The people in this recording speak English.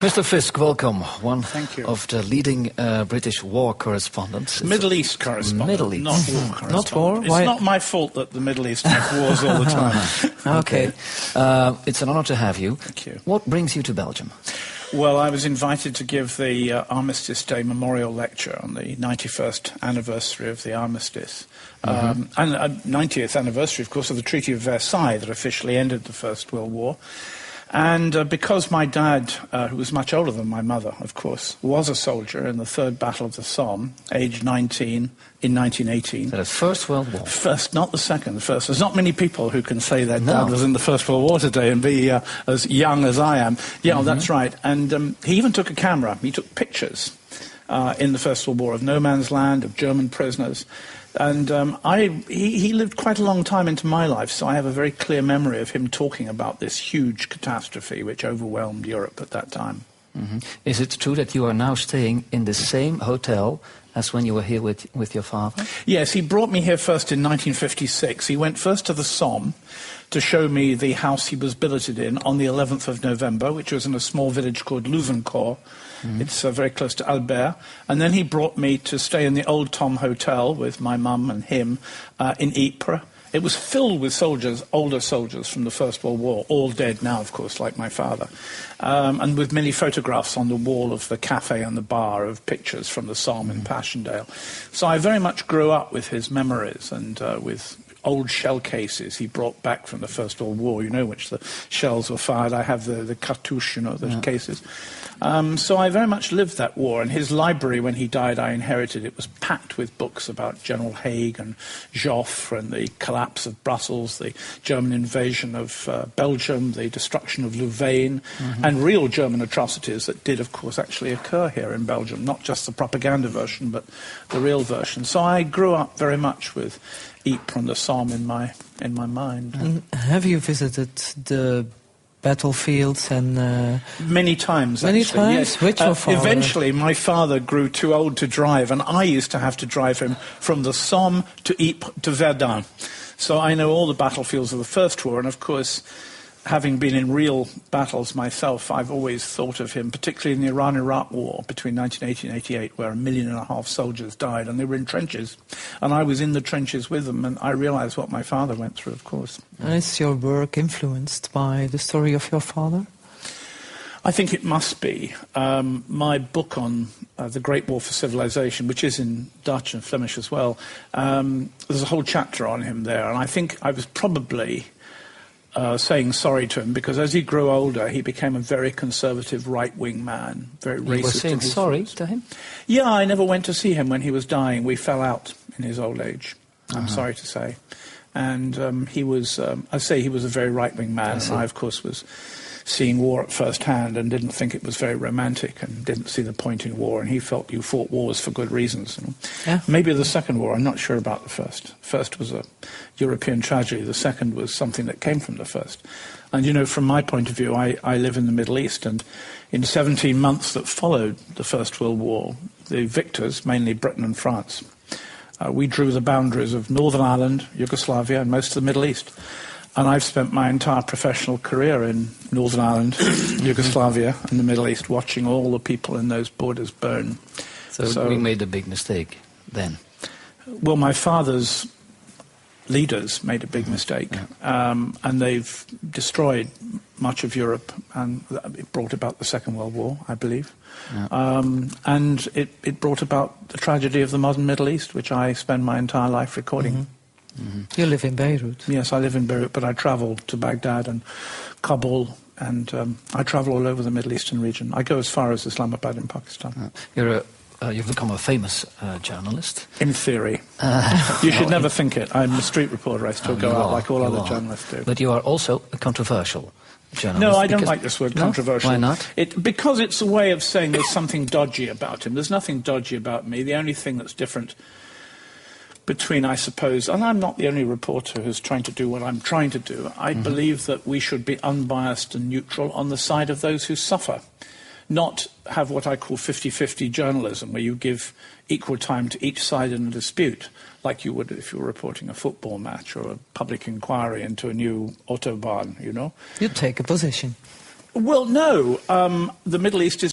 Mr. Fisk, welcome. One Thank you. of the leading British war correspondents. Middle East correspondent, Middle East. not war correspondent. Not war? It's Why? not my fault that the Middle East have wars all the time. Okay. It's an honor to have you. Thank you. What brings you to Belgium? Well, I was invited to give the Armistice Day Memorial Lecture on the 91st anniversary of the Armistice. And 90th anniversary, of course, of the Treaty of Versailles that officially ended the First World War. And because my dad, who was much older than my mother, of course, was a soldier in the Third Battle of the Somme, aged 19 in 1918. The First World War. First, not the second, the first. There's not many people who can say their dad was in the First World War today and be as young as I am. Yeah, that's right. And he even took a camera. He took pictures in the First World War of no man's land, of German prisoners. And he lived quite a long time into my life, so I have a very clear memory of him talking about this huge catastrophe which overwhelmed Europe at that time. Is it true that you are now staying in the same hotel as when you were here with your father? Yes, he brought me here first in 1956. He went first to the Somme to show me the house he was billeted in on the 11th of November, which was in a small village called Louvencourt. It's very close to Albert. And then he brought me to stay in the Old Tom Hotel with my mum and him in Ypres. It was filled with soldiers, older soldiers from the First World War, all dead now, of course, like my father, and with many photographs on the wall of the cafe and the bar of pictures from the Somme in Passchendaele. So I very much grew up with his memories and with old shell cases he brought back from the First World War, you know, which the shells were fired. I have the cartouche, you know, the cases. So I very much lived that war, and his library, when he died, I inherited. It was packed with books about General Haig and Joffre and the collapse of Brussels, the German invasion of Belgium, the destruction of Louvain, and real German atrocities that did, of course, actually occur here in Belgium, not just the propaganda version, but the real version. So I grew up very much with Ypres and the Somme in my mind. And have you visited the battlefields and many times, many actually, times? yes. Which your father? Eventually, my father grew too old to drive, and I used to have to drive him from the Somme to Ypres to Verdun. So I know all the battlefields of the First War, and of course, having been in real battles myself, I've always thought of him, particularly in the Iran-Iraq War between 1980 and 88, where 1.5 million soldiers died, and they were in trenches. And I was in the trenches with them, and I realized what my father went through, of course. Is your work influenced by the story of your father? I think it must be. My book on the Great War for Civilization, which is in Dutch and Flemish as well, there's a whole chapter on him there, and I think I was probably saying sorry to him, because as he grew older, he became a very conservative right-wing man, very racist. You were saying sorry to him? Yeah, I never went to see him when he was dying. We fell out in his old age, I'm sorry to say. And he was, I say he was a very right-wing man, and I, of course, was seeing war at first hand and didn't think it was very romantic and didn't see the point in war, and he felt you fought wars for good reasons. Yeah. Maybe the Second War, I'm not sure about the first. First was a European tragedy, the second was something that came from the first. And, you know, from my point of view, I live in the Middle East, and in 17 months that followed the First World War, the victors, mainly Britain and France, we drew the boundaries of Northern Ireland, Yugoslavia, and most of the Middle East. And I've spent my entire professional career in Northern Ireland, Yugoslavia, and the Middle East, watching all the people in those borders burn. So we made a big mistake then. Well, my father's leaders made a big mistake, and they've destroyed much of Europe, and it brought about the Second World War, I believe. And it brought about the tragedy of the modern Middle East, which I spend my entire life recording. You live in Beirut. Yes, I live in Beirut, but I travel to Baghdad and Kabul, and I travel all over the Middle Eastern region. I go as far as Islamabad in Pakistan. You've become a famous journalist. In theory. You should never think it. I'm a street reporter. I still go out like all other journalists do. But you are also a controversial journalist. No, I don't like this word, controversial. Why not? Because it's a way of saying there's something dodgy about him. There's nothing dodgy about me. The only thing that's different between, I suppose, and I'm not the only reporter who's trying to do what I'm trying to do, I believe that we should be unbiased and neutral on the side of those who suffer, not have what I call 50-50 journalism, where you give equal time to each side in a dispute, like you would if you were reporting a football match or a public inquiry into a new autobahn, you know. You take a position. Well, no. The Middle East is